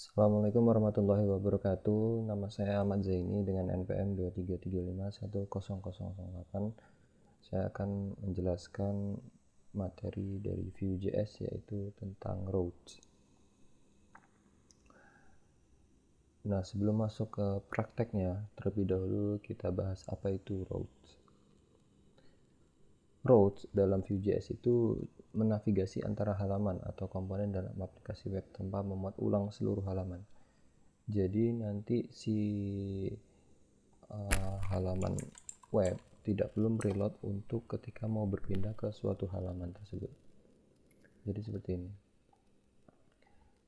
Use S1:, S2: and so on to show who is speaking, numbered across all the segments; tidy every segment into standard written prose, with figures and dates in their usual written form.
S1: Assalamualaikum warahmatullahi wabarakatuh. Nama saya Ahmad Zaini dengan NPM 233510008. Saya akan menjelaskan materi dari Vue.js yaitu tentang roads. Nah, sebelum masuk ke prakteknya, terlebih dahulu kita bahas apa itu roads. Roads dalam Vue.js itu menavigasi antara halaman atau komponen dalam aplikasi web tanpa memuat ulang seluruh halaman. Jadi nanti si halaman web tidak perlu reload untuk ketika mau berpindah ke suatu halaman tersebut. Jadi seperti ini.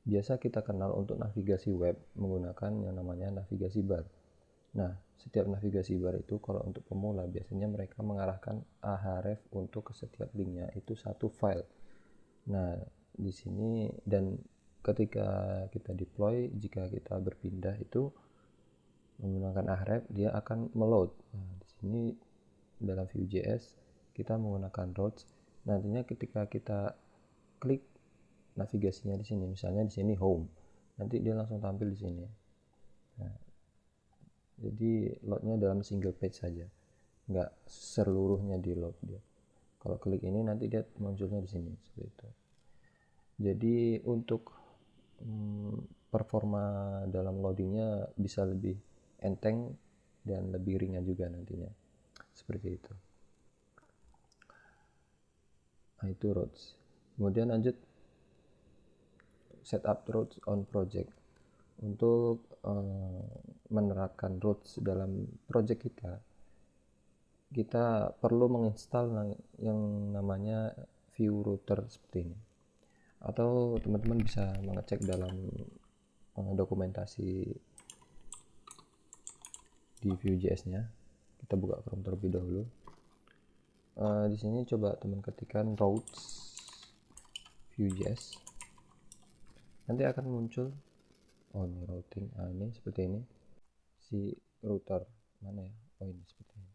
S1: Biasa kita kenal untuk navigasi web menggunakan yang namanya navigasi bar. Nah, setiap navigasi bar itu kalau untuk pemula biasanya mereka mengarahkan href untuk ke setiap linknya itu satu file. Nah, di sini dan ketika kita deploy, jika kita berpindah itu menggunakan href, dia akan meload. Nah, di sini dalam Vue.js kita menggunakan roads. Nantinya ketika kita klik navigasinya di sini, misalnya di sini home, nanti dia langsung tampil di sini. Nah, jadi loadnya dalam single page saja, nggak seluruhnya di load dia. Kalau klik ini nanti dia munculnya di sini seperti itu. Jadi untuk performa dalam loadingnya bisa lebih enteng dan lebih ringan juga nantinya, seperti itu. Nah, itu roads. Kemudian lanjut setup roads on project. Untuk menerapkan roads dalam project kita perlu menginstal yang namanya Vue router seperti ini. Atau teman-teman bisa mengecek dalam dokumentasi di Vue.js-nya. Kita buka Chrome terlebih dahulu. Di sini coba teman ketikkan roads Vue.js. Nanti akan muncul ini routing. Ini seperti ini. Si router mana ya? Ini seperti ini.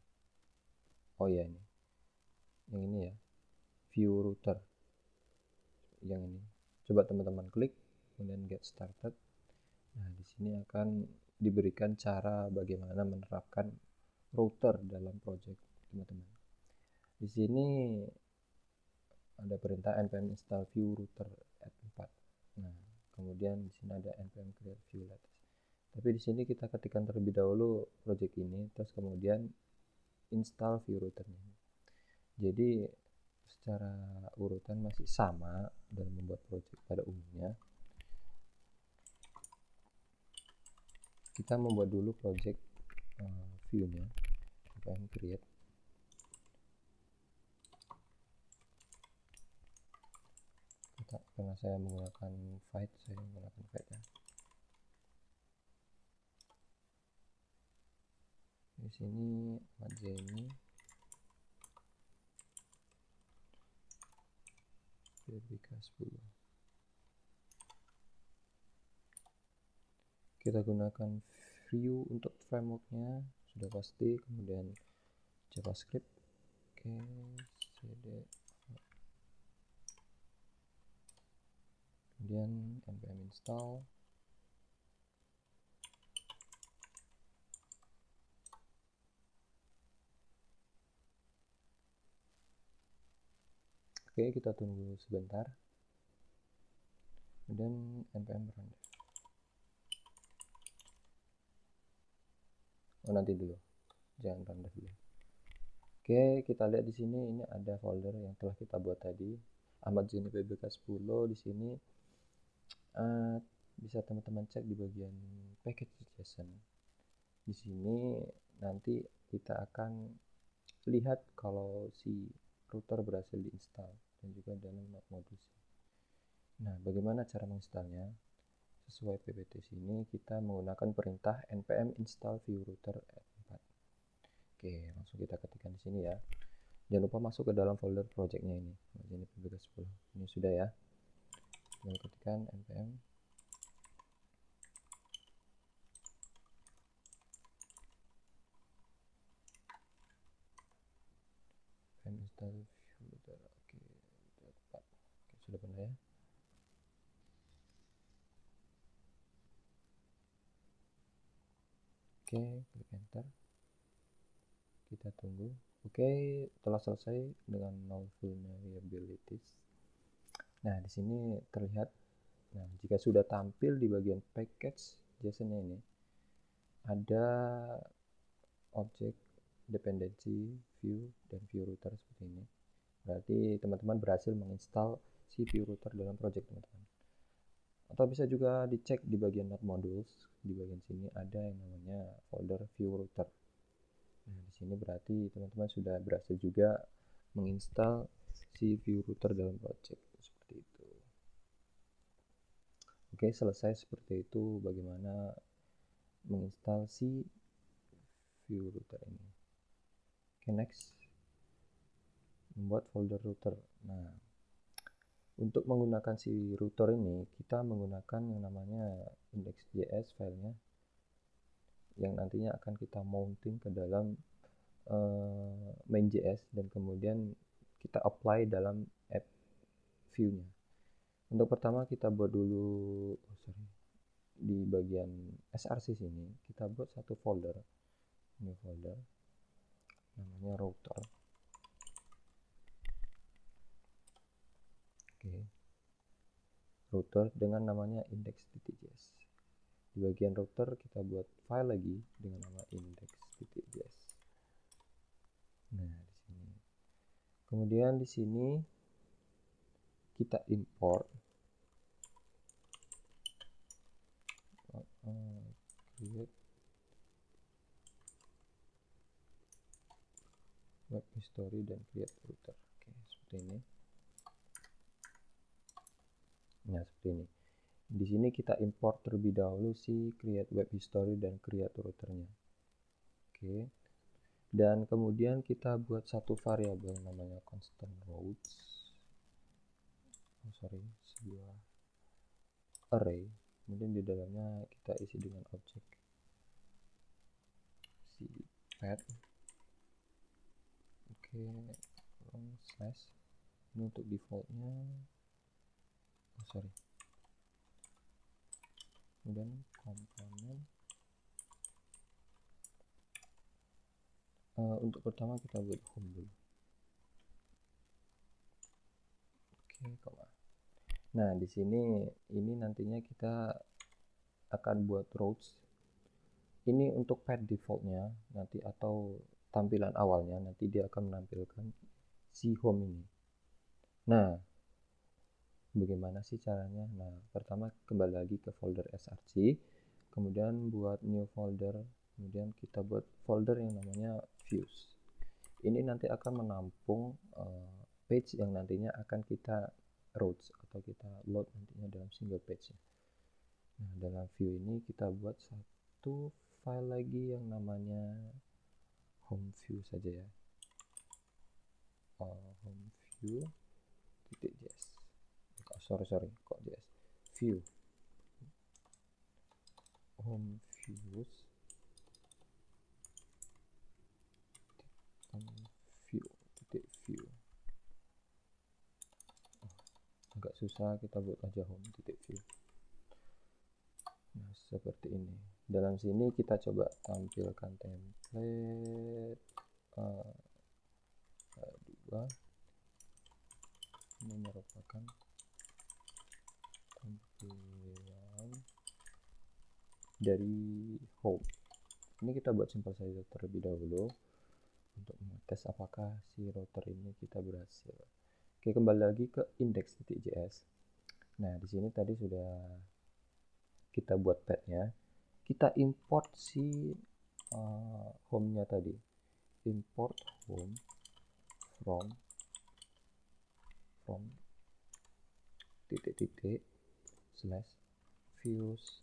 S1: Ya ini. Yang ini ya. Vue router. Yang ini. Coba teman-teman klik kemudian get started. Nah, di sini akan diberikan cara bagaimana menerapkan router dalam project teman-teman. Di sini ada perintah npm install Vue router add 4. Nah, kemudian di sini ada npm create Vue latest. Tapi di sini kita ketikkan terlebih dahulu project ini, terus kemudian install Vue routernya. Jadi secara urutan masih sama dalam membuat project pada umumnya. Kita membuat dulu project Vue-nya, npm create. Karena saya menggunakan Vite, saya menggunakan Vite ya. Di sini Zaini BBK10. Kita gunakan Vue untuk frameworknya sudah pasti, kemudian JavaScript. Oke, cd, kemudian npm install. Oke, kita tunggu sebentar. Kemudian npm run. Nanti dulu, jangan run dulu. Oke, kita lihat di sini ini ada folder yang telah kita buat tadi, Ahmad Zaini BBK10. Di sini bisa teman-teman cek di bagian package.json. Di sini nanti kita akan lihat kalau si router berhasil diinstal dan juga dalam modus. Nah, bagaimana cara menginstalnya? Sesuai PPT sini kita menggunakan perintah npm install Vue router add 4. Oke, langsung kita ketikkan di sini ya. Jangan lupa masuk ke dalam folder projectnya ini. Ini PBK10. Ini sudah ya. Kita ketikkan npm install Vue router. Oke, sudah pernah ya. Oke, klik enter, kita tunggu. Oke, telah selesai dengan no vulnerabilities. Nah, di sini terlihat, nah jika sudah tampil di bagian package JSON ini ada objek dependency view dan view router seperti ini. Berarti teman-teman berhasil menginstal si view router dalam project teman-teman. Atau bisa juga dicek di bagian not modules, di bagian sini ada yang namanya folder view router. Nah, di sini berarti teman-teman sudah berhasil juga menginstal si view router dalam project seperti itu. Oke, selesai seperti itu bagaimana menginstal si view router ini. Oke, next. Membuat folder router. Nah, untuk menggunakan si router ini kita menggunakan yang namanya index.js filenya yang nantinya akan kita mounting ke dalam main.js dan kemudian kita apply dalam app view-nya. Untuk pertama kita buat dulu di bagian src sini kita buat satu folder, new folder namanya router. Oke, router dengan namanya index.js. Di bagian router kita buat file lagi dengan nama index.js. Nah, di sini. Kemudian di sini kita import create web history dan create router. Oke, seperti ini. Nah, seperti ini. Di sini kita import terlebih dahulu si create web history dan create routernya. Oke. Dan kemudian kita buat satu variabel namanya constant routes. Sebuah array. Kemudian di dalamnya kita isi dengan objek si pad. Oke, slash. Ini untuk defaultnya. Kemudian komponen. Untuk pertama kita buat home dulu. Oke, koma. Nah, di sini ini nantinya kita akan buat routes. Ini untuk pad defaultnya nanti atau tampilan awalnya nanti dia akan menampilkan si home ini. Nah, bagaimana sih caranya? Nah, pertama kembali lagi ke folder src, kemudian buat new folder, kemudian kita buat folder yang namanya views. Ini nanti akan menampung page yang nantinya akan kita routes atau kita load nantinya dalam single page. Nah, dalam view ini kita buat satu file lagi yang namanya home view saja ya. Home view .js. Kok js. View. Home views. View. Agak susah, kita buat aja home.view. Nah, seperti ini. Dalam sini kita coba tampilkan template 2. Ini merupakan tampilan dari home. Ini kita buat simple saja terlebih dahulu untuk mengetes apakah si router ini kita berhasil. Oke, kembali lagi ke index.js. Nah, di sini tadi sudah kita buat padnya. Kita import si home-nya tadi. Import home from titik slash views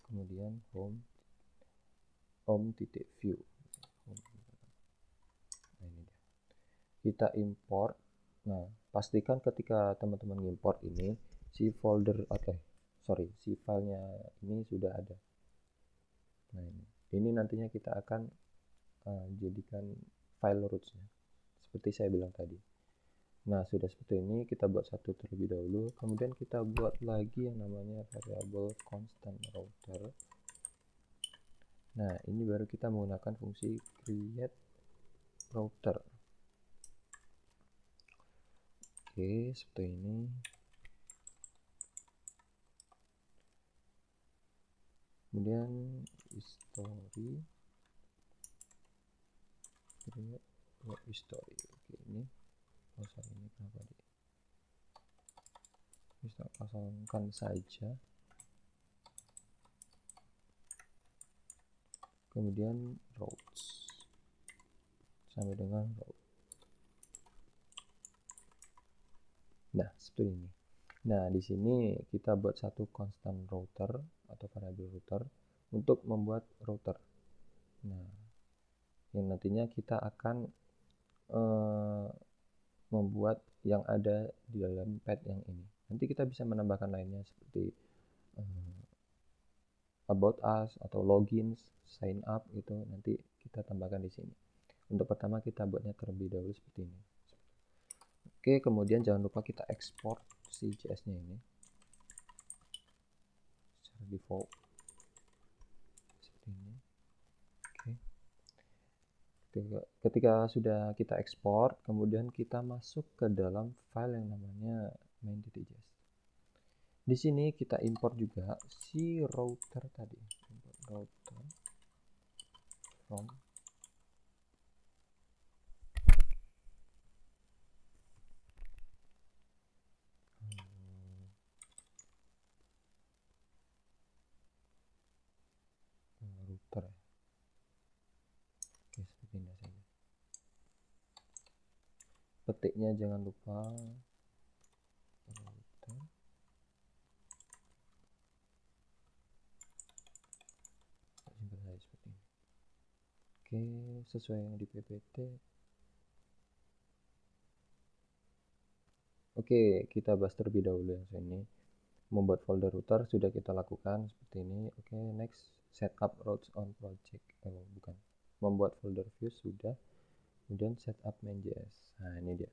S1: kemudian home titik view. Nah, ini dia. Kita import. Nah, pastikan ketika teman-teman import ini si folder si filenya ini sudah ada. Nah, ini nantinya kita akan jadikan file roots-nya seperti saya bilang tadi. Nah, sudah seperti ini, kita buat satu terlebih dahulu, kemudian kita buat lagi yang namanya variable constant router. Nah, ini baru kita menggunakan fungsi create router. Oke, seperti ini. Kemudian history, create web history. Oke, ini pasal ini kenapa bisa pasangkan saja. Kemudian routes sampai dengan route. Nah, seperti ini. Nah, di sini kita buat satu constant router atau variable router untuk membuat router. Nah, yang nantinya kita akan membuat yang ada di dalam pad yang ini. Nanti kita bisa menambahkan lainnya seperti about us atau login, sign up gitu. Nanti kita tambahkan di sini. Untuk pertama kita buatnya terlebih dahulu seperti ini. Oke, kemudian jangan lupa kita ekspor si JS-nya ini secara default seperti ini. Oke. Ketika sudah kita ekspor, kemudian kita masuk ke dalam file yang namanya main.js. Di sini kita import juga si router tadi. Import router from router. Oke, seperti ini saja. Petiknya jangan lupa router. Simpan saja seperti ini. Oke, sesuai yang di PPT. Oke, kita bahas terlebih dahulu yang sini. Membuat folder router sudah kita lakukan seperti ini. Oke, next setup routes on project. Bukan. Membuat folder views sudah. Kemudian setup main.js. Nah, ini dia.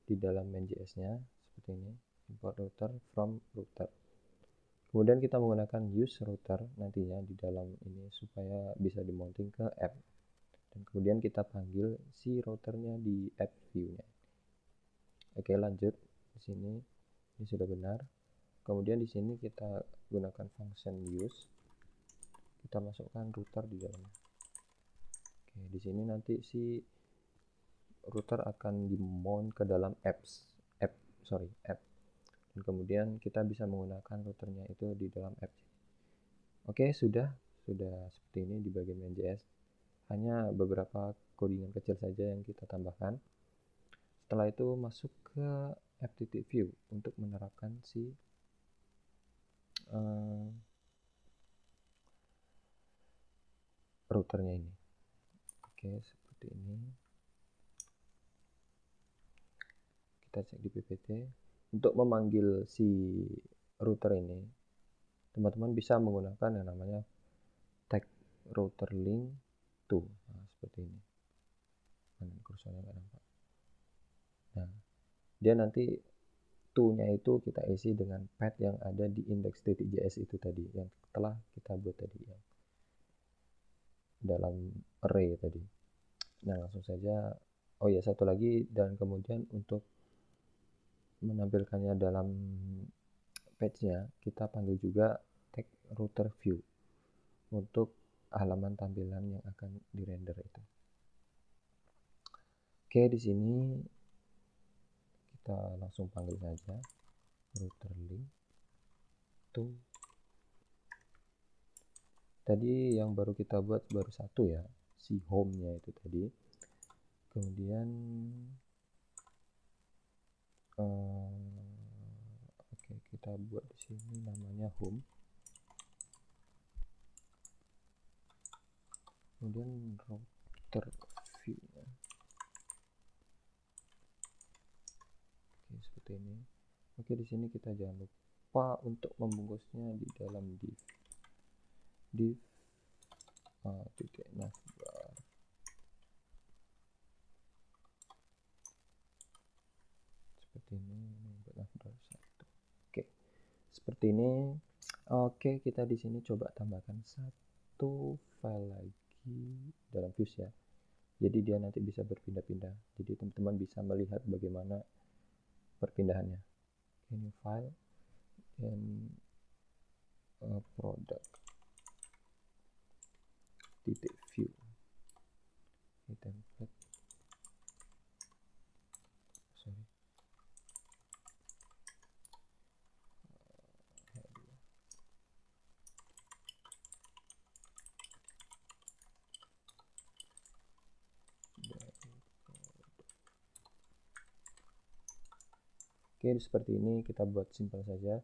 S1: Di dalam main.js-nya seperti ini. Import router from router. Kemudian kita menggunakan use router nantinya di dalam ini supaya bisa dimounting ke app. Dan kemudian kita panggil si routernya di app view-nya. Oke, lanjut. Di sini ini sudah benar. Kemudian di sini kita gunakan function use. Kita masukkan router di dalamnya. Oke, di sini nanti si router akan dimount ke dalam app. Dan kemudian kita bisa menggunakan routernya itu di dalam app. Oke, sudah seperti ini di bagian main.js. Hanya beberapa codingan kecil saja yang kita tambahkan. Setelah itu masuk ke app.view untuk menerapkan si routernya ini. Oke, seperti ini. Kita cek di PPT. Untuk memanggil si router ini, teman-teman bisa menggunakan yang namanya tag router link to. Nah, seperti ini. Kursornya nggak nampak. Nah, dia nanti to-nya itu kita isi dengan pad yang ada di index.js itu tadi, yang telah kita buat tadi ya, dalam array tadi. Nah, langsung saja. Oh ya, satu lagi, dan kemudian untuk menampilkannya dalam page-nya, kita panggil juga tag router view untuk halaman tampilan yang akan dirender itu. Oke, di sini kita langsung panggil saja router link to. Tadi yang baru kita buat baru satu ya, si home-nya itu tadi. Kemudian oke, kita buat di sini namanya home. Kemudian router view-nya. Oke, seperti ini. Oke, di sini kita jangan lupa untuk membungkusnya di dalam div titik navbar. Seperti ini buat navbar 1. Oke, seperti ini. Oke, kita di sini coba tambahkan satu satu file lagi dalam Fuse ya. Jadi dia nanti bisa berpindah-pindah. Jadi teman-teman bisa melihat bagaimana perpindahannya. Ini file dan product titik view. Ini template. Sorry. Oke, seperti ini kita buat simpel saja.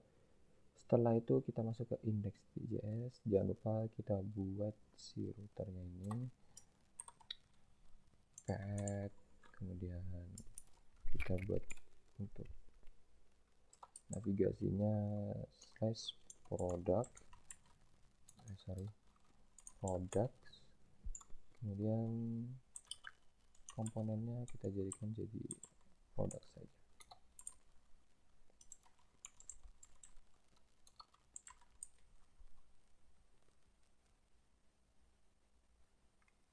S1: Setelah itu kita masuk ke index.js. Jangan lupa kita buat si routernya ini path, kemudian kita buat untuk navigasinya slash product kemudian komponennya kita jadikan jadi product saja.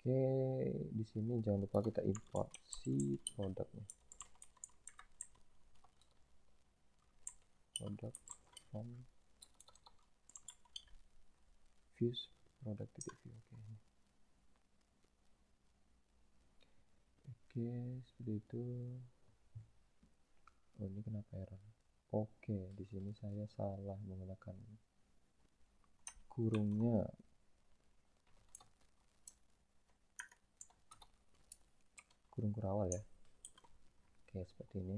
S1: Oke, di sini jangan lupa kita import si produknya. Product from Fuse product view. Oke, seperti itu. Oh, ini kenapa error? Oke, di sini saya salah menggunakan kurung kurawal ya. Oke, seperti ini.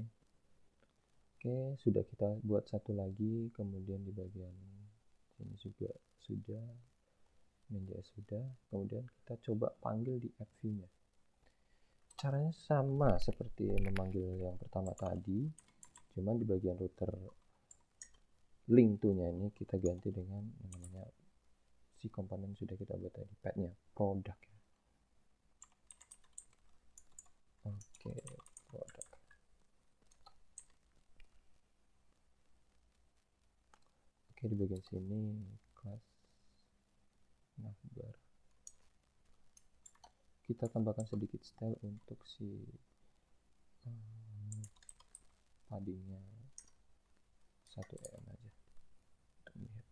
S1: Oke, sudah kita buat satu lagi, kemudian di bagian sini juga sudah, menjadi sudah. Kemudian kita coba panggil di app view-nya. Caranya sama seperti memanggil yang pertama tadi, cuman di bagian router link to-nya ini kita ganti dengan namanya si komponen sudah kita buat tadi, path-nya product ya. Oke, product. Oke, di bagian sini kelas navbar. Kita tambahkan sedikit style untuk si paddingnya 1 em aja untuk melihat.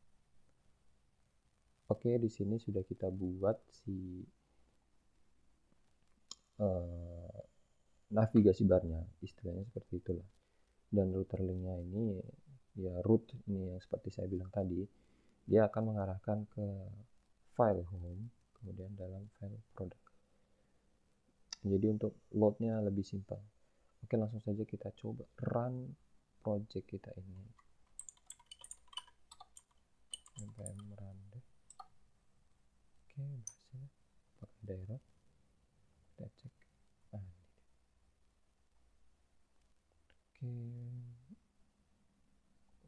S1: Oke, di sini sudah kita buat si navigasi barnya, istilahnya seperti itulah. Dan router linknya ini ya root ini yang seperti saya bilang tadi, dia akan mengarahkan ke file home, kemudian dalam file product. Jadi untuk loadnya lebih simpel. Oke, langsung saja kita coba run project kita ini. npm run deh. Oke, berhasil. Pakai daerah. Kita cek. Oke,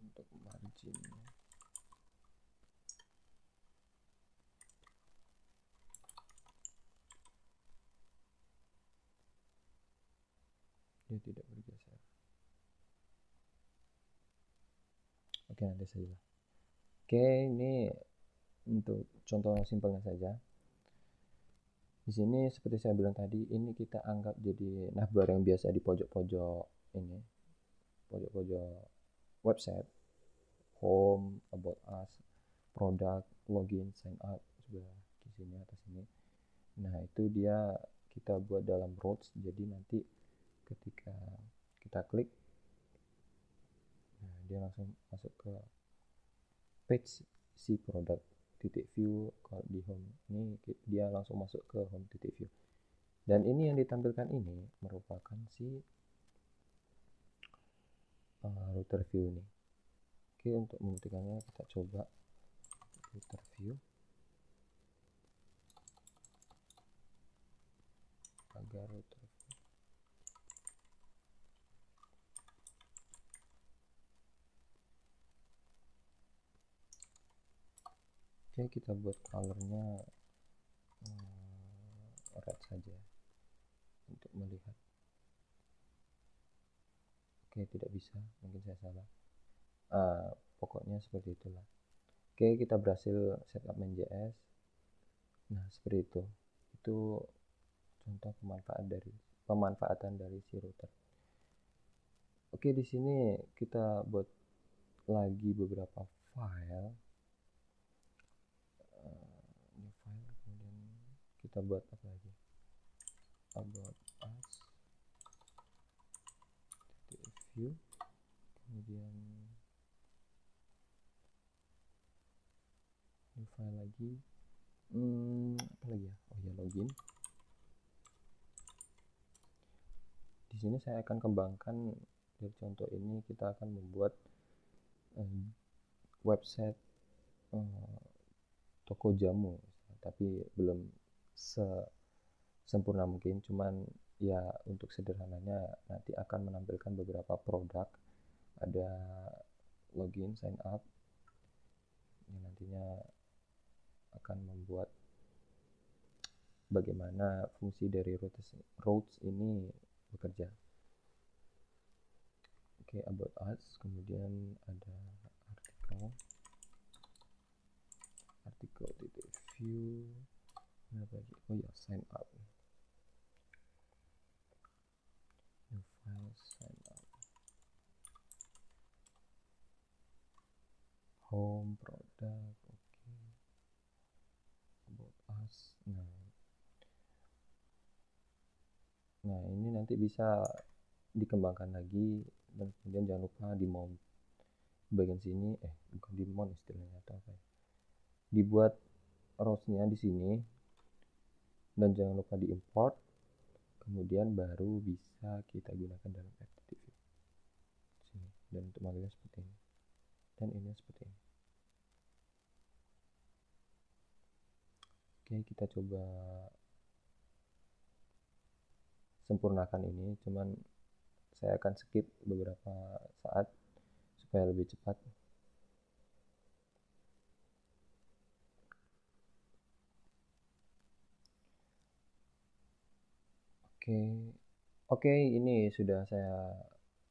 S1: untuk margin dia tidak bergeser. Oke, nanti saja. Oke, ini untuk contoh simpelnya saja. Di sini seperti saya bilang tadi, ini kita anggap jadi navbar yang biasa di pojok-pojok ini, pojok-pojok website, home, about us, product, login, sign up, sudah di sini atas ini. Nah, itu dia kita buat dalam routes, jadi nanti ketika kita klik, nah dia langsung masuk ke page si produk titik view. Kalau di home ini dia langsung masuk ke home titik view, dan ini yang ditampilkan ini merupakan si router view ini. Oke, untuk membuktikannya kita coba router view agar router view. Oke, kita buat colornya red saja untuk melihat. Oke, tidak bisa, mungkin saya salah. Pokoknya seperti itulah. Oke, kita berhasil setup main.js. Nah, seperti itu contoh pemanfaatan dari si router. Oke, di sini kita buat lagi beberapa file. Ini file, kemudian kita buat apa lagi? About us, view, kemudian new file lagi. Apa lagi ya? Oh ya, login. Di sini saya akan kembangkan dari contoh ini, kita akan membuat website toko jamu, tapi belum sempurna mungkin, cuman ya untuk sederhananya nanti akan menampilkan beberapa produk, ada login, sign up, yang nantinya akan membuat bagaimana fungsi dari routes ini bekerja. Oke, about us, kemudian ada artikel view, apa lagi? Oh ya, sign up, new file, sign up, home, produk, oke, about us. Nah, ini nanti bisa dikembangkan lagi, dan kemudian jangan lupa di mount bagian sini, bukan di mount istilahnya, atau apa ya, dibuat rows-nya di sini, dan jangan lupa di import, kemudian baru bisa kita gunakan dalam FTTV sini. Dan untuk modelnya seperti ini, dan ini seperti ini. Oke, kita coba sempurnakan ini, cuman saya akan skip beberapa saat supaya lebih cepat. Oke, ini sudah saya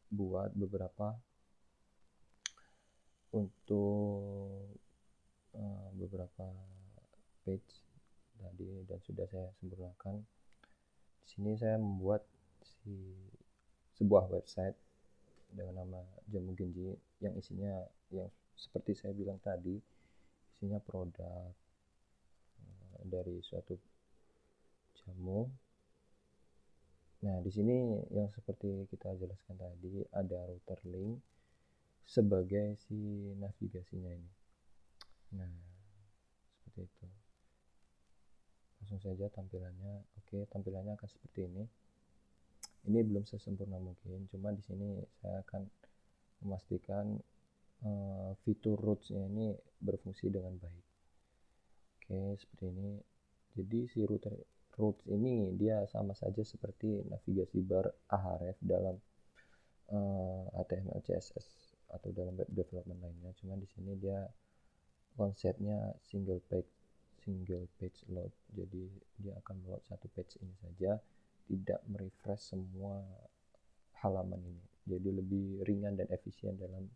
S1: buat beberapa untuk beberapa page tadi, dan sudah saya sempurnakan. Di sini saya membuat sebuah website dengan nama Jamu Genji, yang isinya yang seperti saya bilang tadi, isinya produk dari suatu jamu. Nah, di sini yang seperti kita jelaskan tadi, ada router link sebagai si navigasinya ini. Nah, seperti itu. Langsung saja tampilannya. Oke, tampilannya akan seperti ini. Ini belum sesempurna mungkin, cuma di sini saya akan memastikan fitur routes-nya ini berfungsi dengan baik. Oke, seperti ini. Jadi si router routes ini dia sama saja seperti navigasi bar Ahref dalam HTML, CSS atau dalam web development lainnya. Cuma di sini dia konsepnya single page load. Jadi dia akan load satu page ini saja, tidak merefresh semua halaman ini. Jadi lebih ringan dan efisien dalam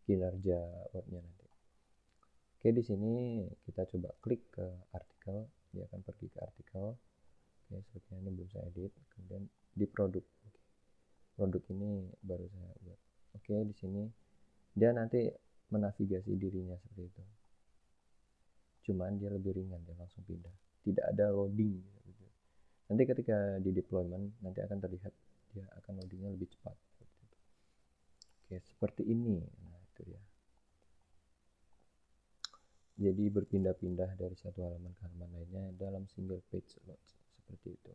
S1: kinerja webnya nanti. Oke, di sini kita coba klik ke artikel, dia akan pergi ke artikel. Oke, sepertinya ini belum saya edit. Kemudian di produk. Oke. Produk ini baru saya buat. Oke, di sini dia nanti menavigasi dirinya seperti itu. Cuman dia lebih ringan, dia langsung pindah. Tidak ada loading gitu. Nanti ketika di deployment nanti akan terlihat dia akan loadingnya lebih cepat. Oke, seperti ini. Nah, itu dia. Jadi berpindah-pindah dari satu halaman ke halaman lainnya dalam single page load, seperti itu.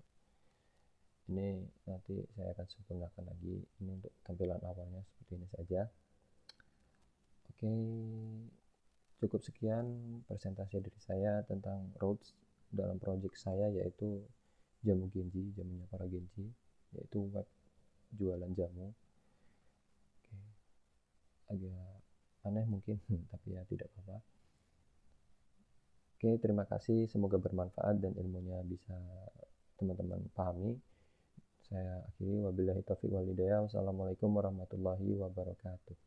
S1: Ini nanti saya akan sempurnakan lagi. Ini untuk tampilan awalnya seperti ini saja. Oke, cukup sekian presentasi dari saya tentang routes dalam project saya, yaitu Jamu Genji, jamunya para Genji, yaitu web jualan jamu. Oke, agak aneh mungkin, tapi ya tidak apa-apa. Oke, terima kasih. Semoga bermanfaat dan ilmunya bisa teman-teman pahami. Saya akhiri, wabillahi taufiq wal hidayah. Wassalamualaikum warahmatullahi wabarakatuh.